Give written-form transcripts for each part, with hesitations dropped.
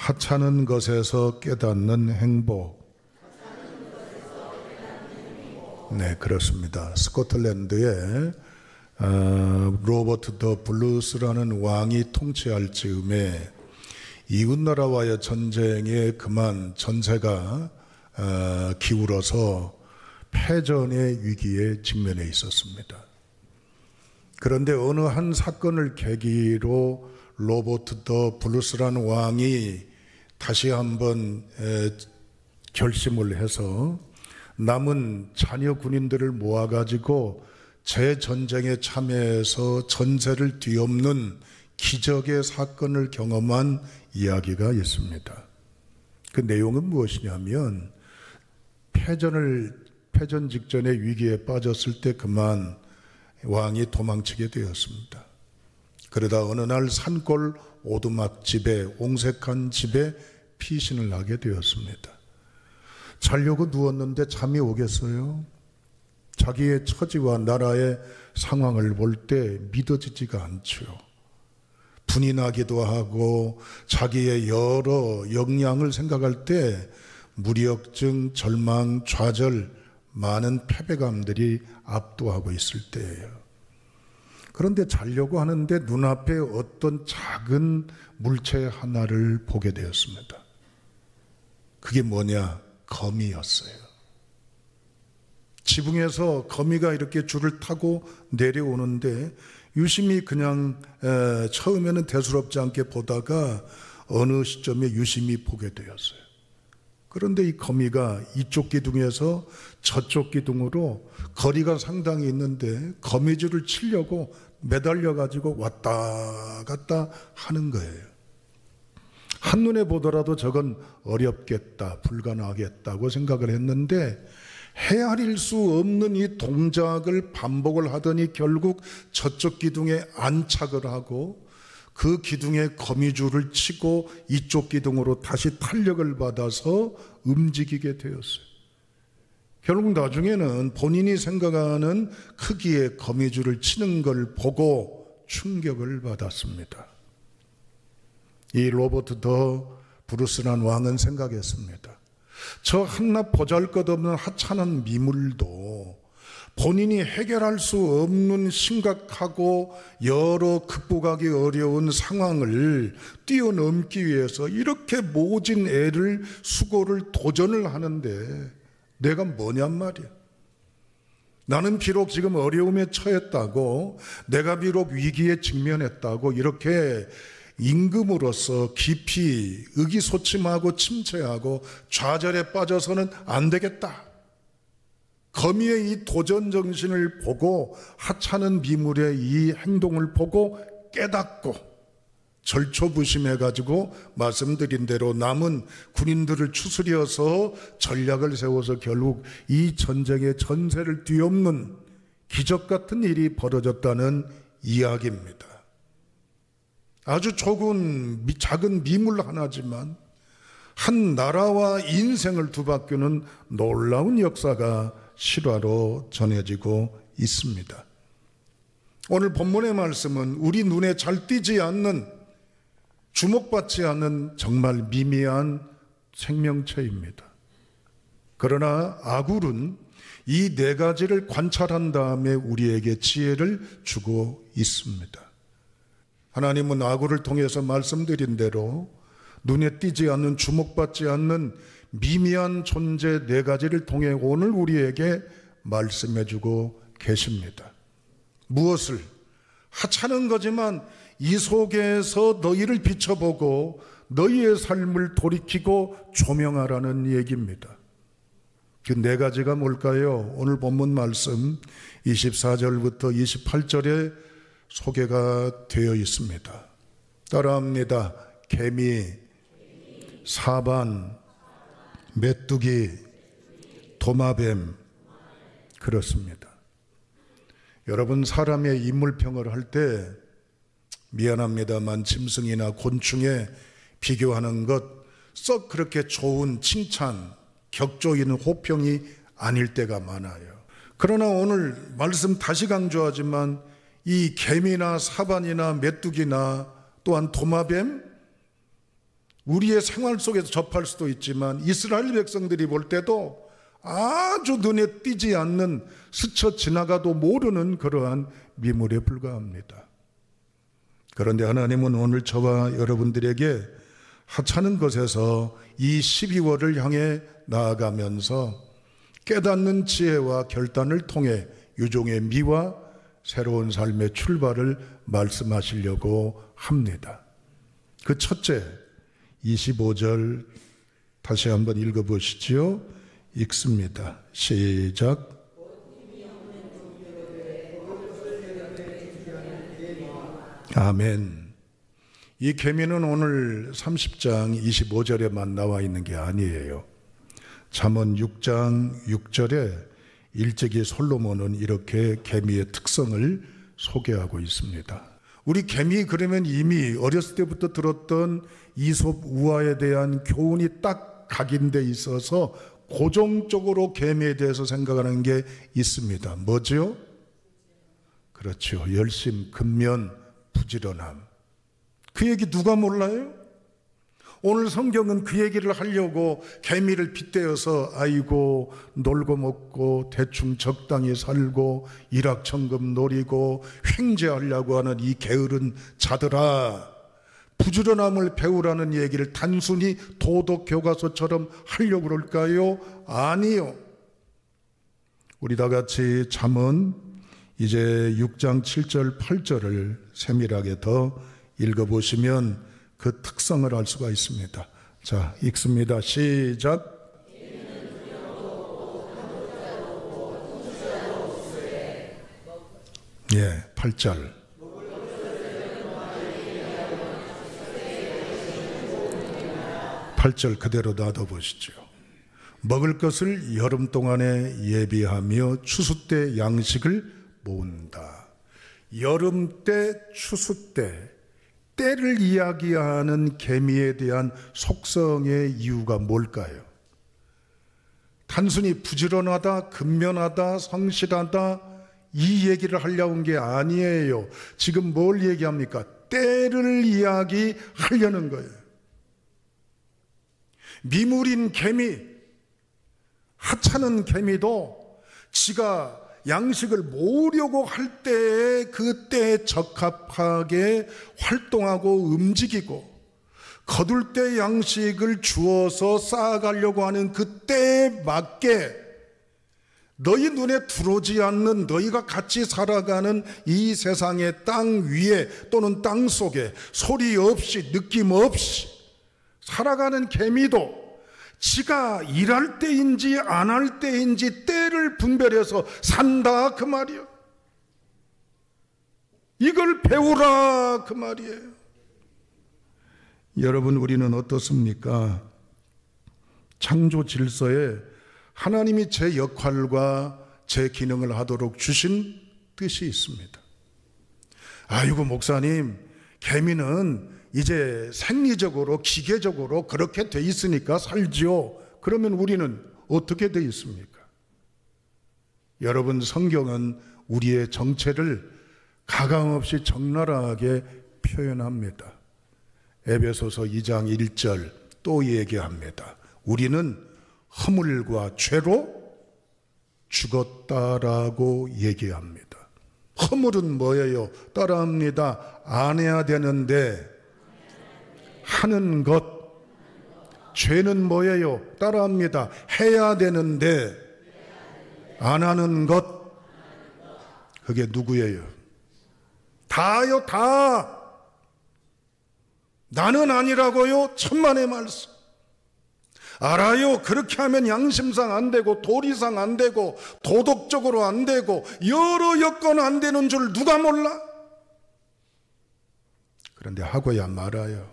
하찮은 것에서 깨닫는 행복. 네, 그렇습니다. 스코틀랜드에 로버트 더 블루스라는 왕이 통치할 즈음에 이웃나라와의 전쟁에 그만 전세가 기울어서 패전의 위기에 직면해 있었습니다. 그런데 어느 한 사건을 계기로 로버트 더 블루스라는 왕이 다시 한번 결심을 해서 남은 자녀 군인들을 모아가지고 재전쟁에 참여해서 전세를 뒤엎는 기적의 사건을 경험한 이야기가 있습니다. 그 내용은 무엇이냐면 패전 직전에 위기에 빠졌을 때 그만 왕이 도망치게 되었습니다. 그러다 어느 날 산골 오두막 집에, 옹색한 집에 피신을 하게 되었습니다. 자려고 누웠는데 잠이 오겠어요? 자기의 처지와 나라의 상황을 볼 때 믿어지지가 않죠. 분이 나기도 하고 자기의 여러 역량을 생각할 때 무력증, 절망, 좌절, 많은 패배감들이 압도하고 있을 때예요. 그런데 자려고 하는데 눈앞에 어떤 작은 물체 하나를 보게 되었습니다. 그게 뭐냐? 거미였어요. 지붕에서 거미가 이렇게 줄을 타고 내려오는데 유심히 그냥 처음에는 대수롭지 않게 보다가 어느 시점에 유심히 보게 되었어요. 그런데 이 거미가 이쪽 기둥에서 저쪽 기둥으로 거리가 상당히 있는데 거미줄을 치려고 매달려 가지고 왔다 갔다 하는 거예요. 한눈에 보더라도 저건 어렵겠다, 불가능하겠다고 생각을 했는데 헤아릴 수 없는 이 동작을 반복을 하더니 결국 저쪽 기둥에 안착을 하고 그 기둥에 거미줄을 치고 이쪽 기둥으로 다시 탄력을 받아서 움직이게 되었어요. 결국 나중에는 본인이 생각하는 크기의 거미줄을 치는 걸 보고 충격을 받았습니다. 이 로버트 더 브루스라는 왕은 생각했습니다. 저 한낱 보잘것없는 하찮은 미물도 본인이 해결할 수 없는 심각하고 여러 극복하기 어려운 상황을 뛰어넘기 위해서 이렇게 모진 애를 수고를 도전을 하는데 내가 뭐냔 말이야. 나는 비록 지금 어려움에 처했다고, 내가 비록 위기에 직면했다고 이렇게 임금으로서 깊이 의기소침하고 침체하고 좌절에 빠져서는 안 되겠다. 거미의 이 도전 정신을 보고 하찮은 미물의 이 행동을 보고 깨닫고 절초부심해가지고 말씀드린 대로 남은 군인들을 추스려서 전략을 세워서 결국 이 전쟁의 전세를 뒤엎는 기적 같은 일이 벌어졌다는 이야기입니다. 아주 작은 미물 하나지만 한 나라와 인생을 뒤바꾸는 놀라운 역사가 실화로 전해지고 있습니다. 오늘 본문의 말씀은 우리 눈에 잘 띄지 않는, 주목받지 않는 정말 미미한 생명체입니다. 그러나 아굴은 이 네 가지를 관찰한 다음에 우리에게 지혜를 주고 있습니다. 하나님은 아굴을 통해서 말씀드린 대로 눈에 띄지 않는, 주목받지 않는 미미한 존재 네 가지를 통해 오늘 우리에게 말씀해 주고 계십니다. 무엇을? 하찮은 거지만 이 속에서 너희를 비춰보고 너희의 삶을 돌이키고 조명하라는 얘기입니다. 그 네 가지가 뭘까요? 오늘 본문 말씀 24절부터 28절에 소개가 되어 있습니다. 따라합니다. 개미, 사반, 메뚜기, 도마뱀. 그렇습니다. 여러분, 사람의 인물평을 할 때 미안합니다만 짐승이나 곤충에 비교하는 것 썩 그렇게 좋은 칭찬, 격조 있는 호평이 아닐 때가 많아요. 그러나 오늘 말씀 다시 강조하지만 이 개미나 사반이나 메뚜기나 또한 도마뱀, 우리의 생활 속에서 접할 수도 있지만 이스라엘 백성들이 볼 때도 아주 눈에 띄지 않는, 스쳐 지나가도 모르는 그러한 미물에 불과합니다. 그런데 하나님은 오늘 저와 여러분들에게 하찮은 것에서 이 12월을 향해 나아가면서 깨닫는 지혜와 결단을 통해 유종의 미와 새로운 삶의 출발을 말씀하시려고 합니다. 그 첫째, 25절 다시 한번 읽어보시지요. 읽습니다. 시작. 아멘. 이 계미는 오늘 30장 25절에만 나와 있는 게 아니에요. 잠언 6장 6절에 일제기 솔로몬은 이렇게 계미의 특성을 소개하고 있습니다. 우리 계미 그러면 이미 어렸을 때부터 들었던 이솝 우화에 대한 교훈이 딱 각인돼 있어서 고정적으로 계미에 대해서 생각하는 게 있습니다. 뭐죠? 그렇죠. 열심, 근면, 부지런함. 그 얘기 누가 몰라요? 오늘 성경은 그 얘기를 하려고 계미를 빗대어서 아이고 놀고 먹고 대충 적당히 살고 일확천금 노리고 횡재하려고 하는 이 게으른 자들아, 부지런함을 배우라는 얘기를 단순히 도덕 교과서처럼 하려고 그럴까요? 아니요. 우리 다 같이 잠언 이제 6장 7절 8절을 세밀하게 더 읽어보시면 그 특성을 알 수가 있습니다. 자, 읽습니다. 시작. 예, 8절. 8절 그대로 놔둬보시죠. 먹을 것을 여름 동안에 예비하며 추수 때 양식을 모은다. 여름 때, 추수 때, 때를 이야기하는 계미에 대한 속성의 이유가 뭘까요? 단순히 부지런하다, 근면하다, 성실하다 이 얘기를 하려고 한 게 아니에요. 지금 뭘 얘기합니까? 때를 이야기하려는 거예요. 미물인 개미, 하찮은 개미도 지가 양식을 모으려고 할 때에 그 때에 적합하게 활동하고 움직이고 거둘 때 양식을 주어서 쌓아가려고 하는 그 때에 맞게 너희 눈에 들어오지 않는, 너희가 같이 살아가는 이 세상의 땅 위에 또는 땅 속에 소리 없이 느낌 없이 살아가는 개미도 지가 일할 때인지 안 할 때인지 때를 분별해서 산다 그 말이에요. 이걸 배우라 그 말이에요. 여러분, 우리는 어떻습니까? 창조 질서에 하나님이 제 역할과 제 기능을 하도록 주신 뜻이 있습니다. 아이고 목사님, 개미는 이제 생리적으로 기계적으로 그렇게 돼 있으니까 살지요. 그러면 우리는 어떻게 돼 있습니까? 여러분, 성경은 우리의 정체를 가감없이 적나라하게 표현합니다. 에베소서 2장 1절 또 얘기합니다. 우리는 허물과 죄로 죽었다라고 얘기합니다. 허물은 뭐예요? 따라합니다. 안 해야 되는데 하는 것. 죄는 뭐예요? 따라합니다. 해야 되는데 안 하는 것. 그게 누구예요? 다요, 다. 나는 아니라고요? 천만의 말씀. 알아요. 그렇게 하면 양심상 안 되고 도리상 안 되고 도덕적으로 안 되고 여러 여건 안 되는 줄 누가 몰라? 그런데 하고야 말아요.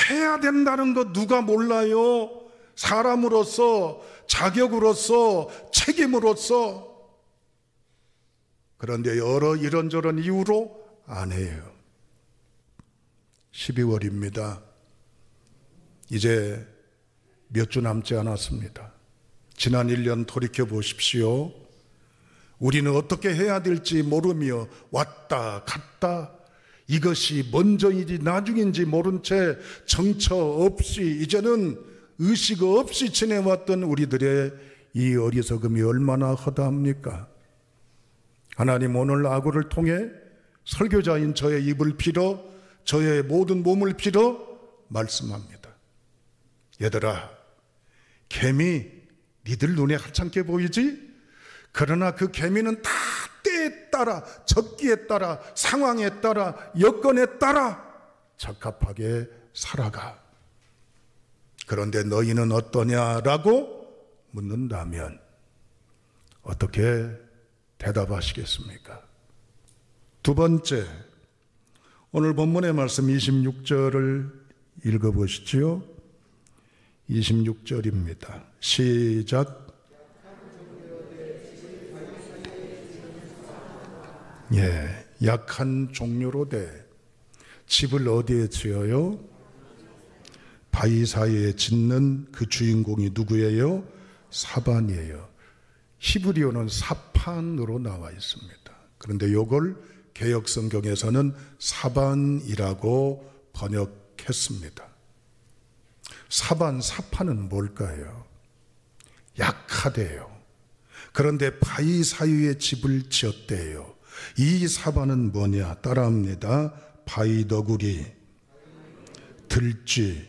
해야 된다는 거 누가 몰라요? 사람으로서, 자격으로서, 책임으로서. 그런데 여러 이런저런 이유로 안 해요. 12월입니다. 이제 몇 주 남지 않았습니다. 지난 1년 돌이켜 보십시오. 우리는 어떻게 해야 될지 모르며 왔다 갔다 이것이 먼저인지 나중인지 모른 채 정처 없이 이제는 의식 없이 지내왔던 우리들의 이 어리석음이 얼마나 허다합니까? 하나님 오늘 아구를 통해 설교자인 저의 입을 빌어 저의 모든 몸을 빌어 말씀합니다. 얘들아, 개미 니들 눈에 하찮게 보이지? 그러나 그 개미는 다 때에 따라, 적기에 따라, 상황에 따라, 여건에 따라 적합하게 살아가. 그런데 너희는 어떠냐라고 묻는다면 어떻게 대답하시겠습니까? 두 번째, 오늘 본문의 말씀 26절을 읽어보시죠. 26절입니다. 시작. 예, 약한 종류로 돼 집을 어디에 지어요? 바위 사이에 짓는 그 주인공이 누구예요? 사반이에요. 히브리어는 사판으로 나와 있습니다. 그런데 이걸 개역성경에서는 사반이라고 번역했습니다. 사판은 뭘까요? 약하대요. 그런데 바위 사이에 집을 지었대요. 이 사반은 뭐냐? 따라합니다. 바위 너구리, 들쥐,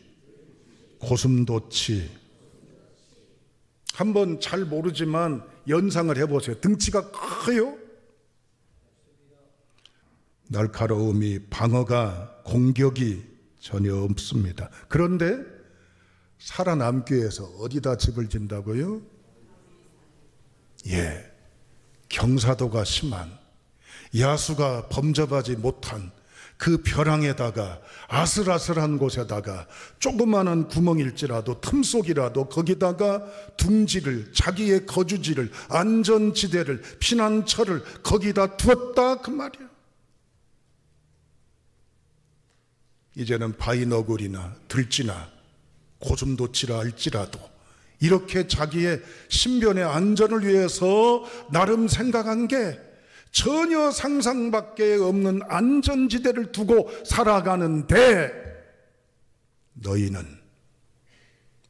고슴도치. 한번 잘 모르지만 연상을 해보세요. 등치가 커요. 날카로움이, 방어가, 공격이 전혀 없습니다. 그런데 살아남기 위해서 어디다 집을 짓는다고요? 예, 경사도가 심한, 야수가 범접하지 못한 그 벼랑에다가, 아슬아슬한 곳에다가, 조그마한 구멍일지라도, 틈속이라도 거기다가 둥지를, 자기의 거주지를, 안전지대를, 피난처를 거기다 두었다 그 말이야. 이제는 바위너구리나 들쥐나 고슴도치라 할지라도 이렇게 자기의 신변의 안전을 위해서 나름 생각한 게 전혀 상상밖에 없는 안전지대를 두고 살아가는데, 너희는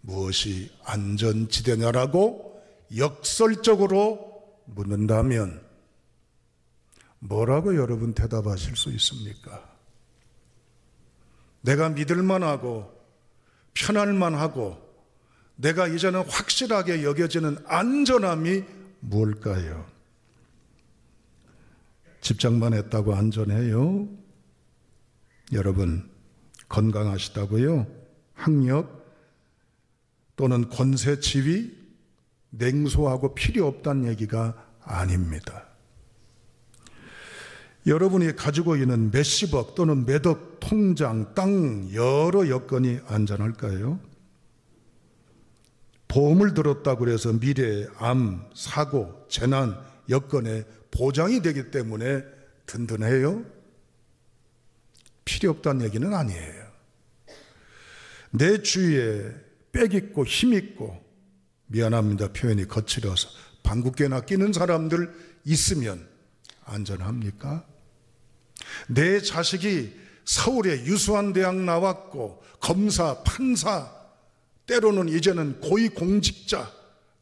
무엇이 안전지대냐라고 역설적으로 묻는다면 뭐라고 여러분 대답하실 수 있습니까? 내가 믿을만하고 편할만하고 내가 이제는 확실하게 여겨지는 안전함이 뭘까요? 집장만 했다고 안전해요? 여러분, 건강하시다고요? 학력 또는 권세, 지위, 냉소하고 필요 없다는 얘기가 아닙니다. 여러분이 가지고 있는 몇십억 또는 몇억 통장, 땅, 여러 여건이 안전할까요? 보험을 들었다고 해서 미래의 암, 사고, 재난, 여건에 보장이 되기 때문에 든든해요? 필요 없다는 얘기는 아니에요. 내 주위에 빽 있고 힘 있고, 미안합니다, 표현이 거칠어서, 방귀깨나 끼는 사람들 있으면 안전합니까? 내 자식이 서울에 유수한 대학 나왔고 검사, 판사, 때로는 이제는 고위공직자,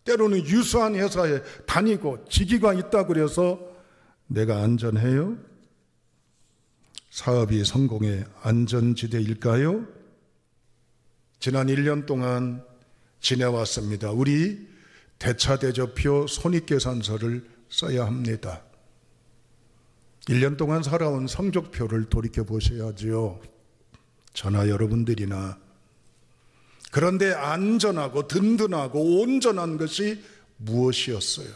때로는 유수한 회사에 다니고 직위가 있다고 그래서 내가 안전해요? 사업이 성공의 안전지대일까요? 지난 1년 동안 지내왔습니다. 우리 대차대조표 손익계산서를 써야 합니다. 1년 동안 살아온 성적표를 돌이켜 보셔야지요. 저나 여러분들이나. 그런데 안전하고 든든하고 온전한 것이 무엇이었어요?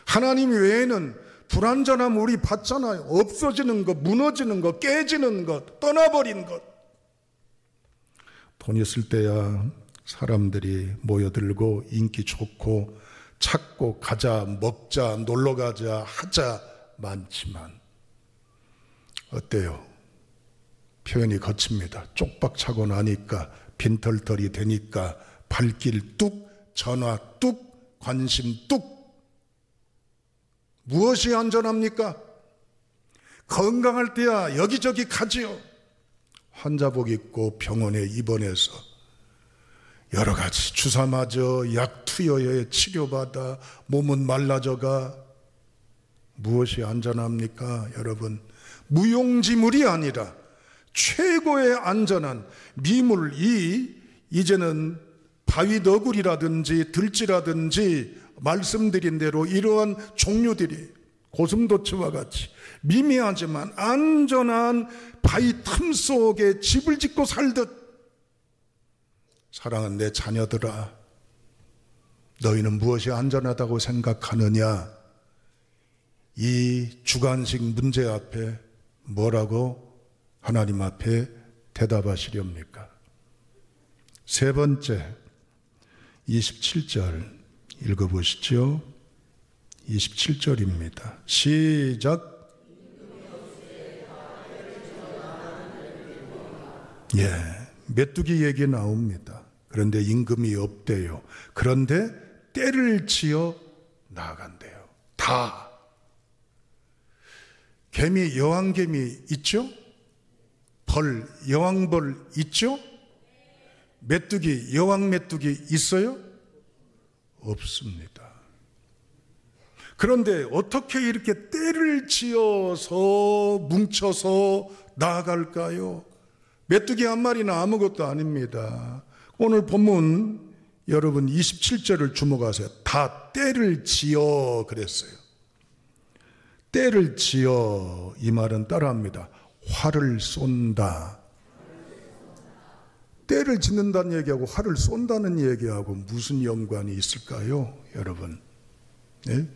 하나님 외에는 불안전함 우리 봤잖아요. 없어지는 것, 무너지는 것, 깨지는 것, 떠나버린 것. 돈 있을 때야 사람들이 모여들고 인기 좋고 찾고 가자, 먹자, 놀러가자, 하자 많지만 어때요? 표현이 거칩니다. 쪽박 차고 나니까, 빈털털이 되니까 발길 뚝, 전화 뚝, 관심 뚝. 무엇이 안전합니까? 건강할 때야 여기저기 가지요. 환자복 입고 병원에 입원해서 여러 가지 주사 맞아, 약 투여에 치료받아, 몸은 말라져가. 무엇이 안전합니까, 여러분? 무용지물이 아니라 최고의 안전한 미물이 이제는 바위 너구리라든지 들쥐라든지 말씀드린 대로 이러한 종류들이 고슴도치와 같이 미미하지만 안전한 바위 틈 속에 집을 짓고 살듯, 사랑하는 내 자녀들아, 너희는 무엇이 안전하다고 생각하느냐? 이 주관식 문제 앞에 뭐라고 하나님 앞에 대답하시렵니까? 세 번째, 27절 읽어보시죠. 27절입니다. 시작. 예, 메뚜기 얘기 나옵니다. 그런데 임금이 없대요. 그런데 떼를 지어 나아간대요. 다. 개미, 여왕개미 있죠? 벌, 여왕벌 있죠? 메뚜기, 여왕메뚜기 있어요? 없습니다. 그런데 어떻게 이렇게 떼를 지어서 뭉쳐서 나아갈까요? 메뚜기 한 마리는 아무것도 아닙니다. 오늘 본문 여러분 27절을 주목하세요. 다 떼를 지어 그랬어요. 떼를 지어, 이 말은 따라합니다. 활을 쏜다. 떼를 짓는다는 얘기하고 활을 쏜다는 얘기하고 무슨 연관이 있을까요, 여러분? 네?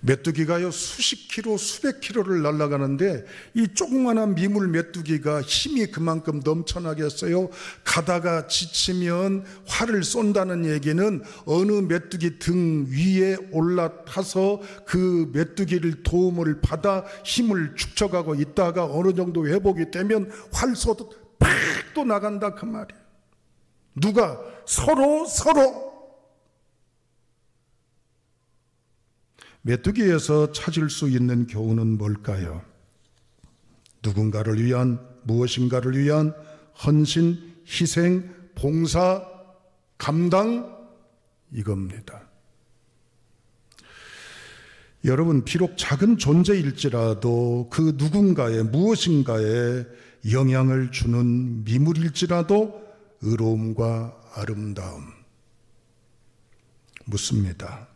메뚜기가요 수십 킬로 수백 킬로를 날아가는데 이 조그마한 미물 메뚜기가 힘이 그만큼 넘쳐나겠어요? 가다가 지치면 활을 쏜다는 얘기는 어느 메뚜기 등 위에 올라타서 그 메뚜기를 도움을 받아 힘을 축적하고 있다가 어느 정도 회복이 되면 활 쏘듯 팍 또 나간다 그 말이에요. 누가? 서로 메뚜기에서 찾을 수 있는 교훈은 뭘까요? 누군가를 위한, 무엇인가를 위한 헌신, 희생, 봉사, 감당, 이겁니다. 여러분, 비록 작은 존재일지라도 그 누군가의 무엇인가에 영향을 주는 미물일지라도 의로움과 아름다움. 묻습니다.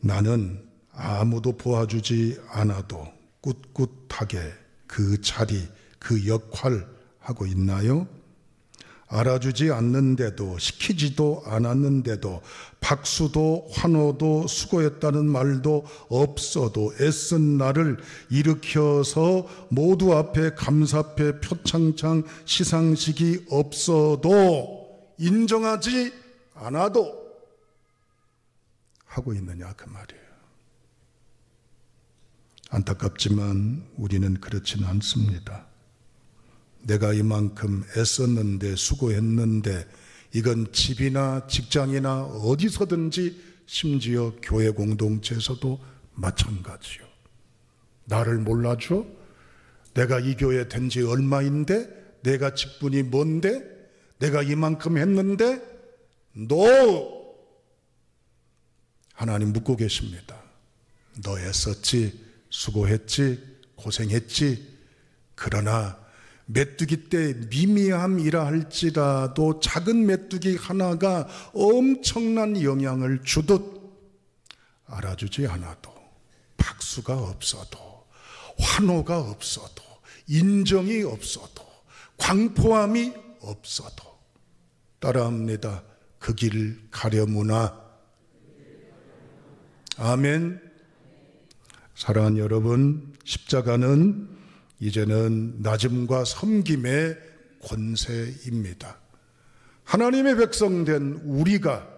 나는 아무도 도와주지 않아도 꿋꿋하게 그 자리, 그 역할 하고 있나요? 알아주지 않는데도, 시키지도 않았는데도, 박수도 환호도 수고했다는 말도 없어도 애쓴 나를 일으켜서 모두 앞에 감사패 표창장 시상식이 없어도 인정하지 않아도 하고 있느냐 그 말이에요. 안타깝지만 우리는 그렇지는 않습니다. 내가 이만큼 애썼는데, 수고했는데, 이건 집이나 직장이나 어디서든지 심지어 교회 공동체에서도 마찬가지요. 나를 몰라줘? 내가 이 교회 된 지 얼마인데? 내가 직분이 뭔데? 내가 이만큼 했는데? No! 하나님 묻고 계십니다. 너 애썼지? 수고했지? 고생했지? 그러나 메뚜기 때 미미함이라 할지라도 작은 메뚜기 하나가 엄청난 영향을 주듯 알아주지 않아도, 박수가 없어도, 환호가 없어도, 인정이 없어도, 광포함이 없어도 따라합니다. 그 길 가려무나. 아멘. 사랑하는 여러분, 십자가는 이제는 낮음과 섬김의 권세입니다. 하나님의 백성된 우리가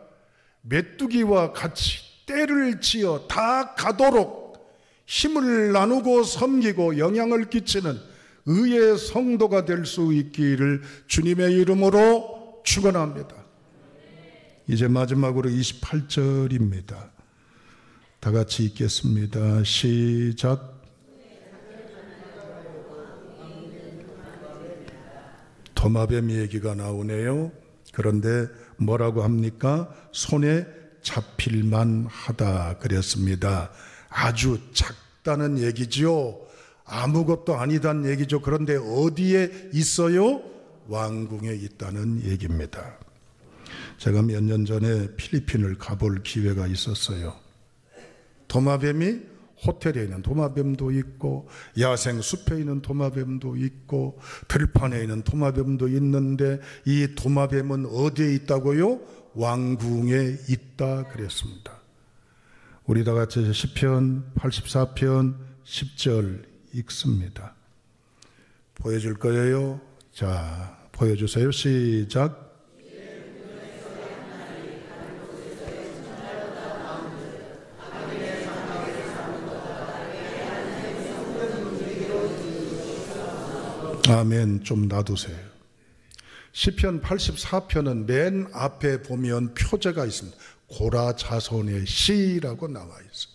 메뚜기와 같이 떼를 지어 다 가도록 힘을 나누고 섬기고 영향을 끼치는 의의 성도가 될 수 있기를 주님의 이름으로 축원합니다. 이제 마지막으로 28절입니다. 다 같이 읽겠습니다. 시작. 도마뱀 얘기가 나오네요. 그런데 뭐라고 합니까? 손에 잡힐만 하다 그랬습니다. 아주 작다는 얘기죠. 아무것도 아니다는 얘기죠. 그런데 어디에 있어요? 왕궁에 있다는 얘기입니다. 제가 몇 년 전에 필리핀을 가볼 기회가 있었어요. 도마뱀이 호텔에 있는 도마뱀도 있고 야생 숲에 있는 도마뱀도 있고 들판에 있는 도마뱀도 있는데 이 도마뱀은 어디에 있다고요? 왕궁에 있다 그랬습니다. 우리 다 같이 시편 84편 10절 읽습니다. 보여줄 거예요. 자, 보여주세요. 시작. 아멘. 좀 놔두세요. 시편 84편은 맨 앞에 보면 표제가 있습니다. 고라 자손의 시라고 나와 있어요.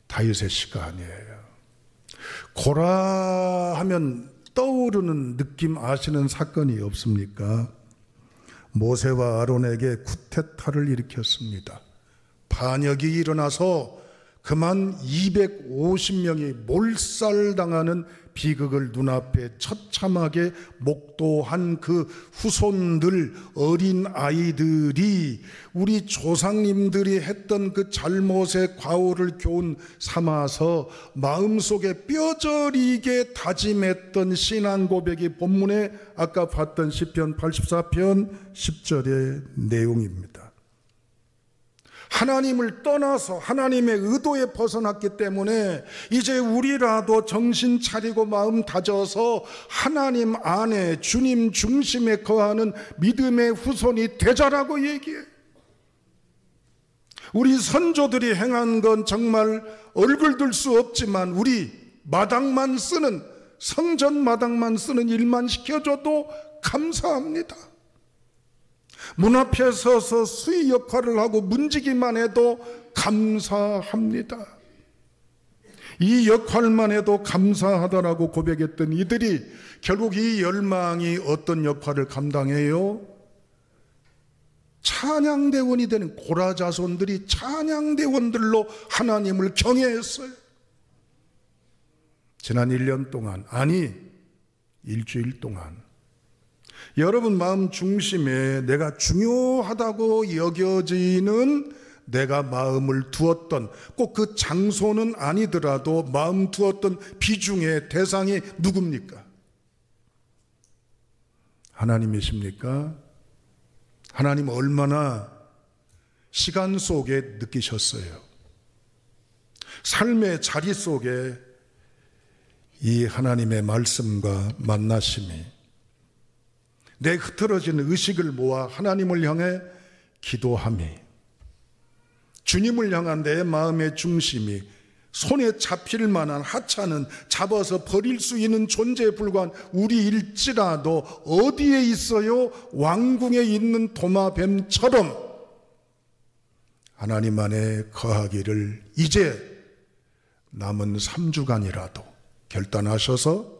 다윗의 시가 아니에요. 고라 하면 떠오르는 느낌 아시는 사건이 없습니까? 모세와 아론에게 쿠데타를 일으켰습니다. 반역이 일어나서 그만 250명이 몰살당하는 비극을 눈앞에 처참하게 목도한 그 후손들, 어린 아이들이 우리 조상님들이 했던 그 잘못의 과오를 교훈 삼아서 마음속에 뼈저리게 다짐했던 신앙 고백이 본문에 아까 봤던 시편 84편 10절의 내용입니다. 하나님을 떠나서 하나님의 의도에 벗어났기 때문에 이제 우리라도 정신 차리고 마음 다져서 하나님 안에 주님 중심에 거하는 믿음의 후손이 되자라고 얘기해. 우리 선조들이 행한 건 정말 얼굴 들 수 없지만 우리 마당만 쓰는, 성전 마당만 쓰는 일만 시켜줘도 감사합니다. 문 앞에 서서 수의 역할을 하고 문지기만 해도 감사합니다. 이 역할만 해도 감사하다라고 고백했던 이들이 결국 이 열망이 어떤 역할을 감당해요? 찬양대원이 되는 고라 자손들이 찬양대원들로 하나님을 경외했어요. 지난 1년 동안, 아니 일주일 동안 여러분 마음 중심에 내가 중요하다고 여겨지는 내가 마음을 두었던, 꼭 그 장소는 아니더라도 마음 두었던 비중의 대상이 누굽니까? 하나님이십니까? 하나님 얼마나 시간 속에 느끼셨어요? 삶의 자리 속에 이 하나님의 말씀과 만나심이 내 흐트러진 의식을 모아 하나님을 향해 기도함이, 주님을 향한 내 마음의 중심이 손에 잡힐 만한 하찮은, 잡아서 버릴 수 있는 존재에 불과한 우리일지라도 어디에 있어요? 왕궁에 있는 도마뱀처럼 하나님 안에 거하기를 이제 남은 3주간이라도 결단하셔서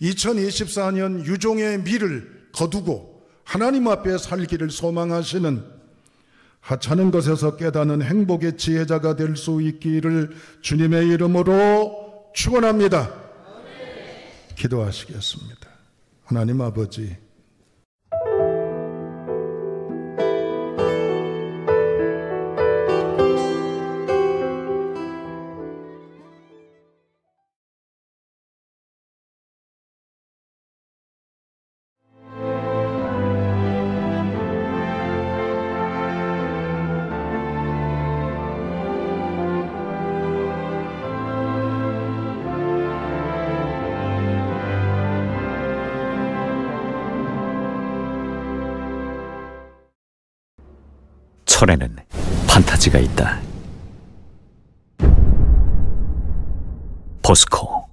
2024년 유종의 미를 거두고 하나님 앞에 살기를 소망하시는, 하찮은 것에서 깨닫는 행복의 지혜자가 될 수 있기를 주님의 이름으로 축원합니다. 기도하시겠습니다. 하나님 아버지, 철에는 판타지가 있다. 포스코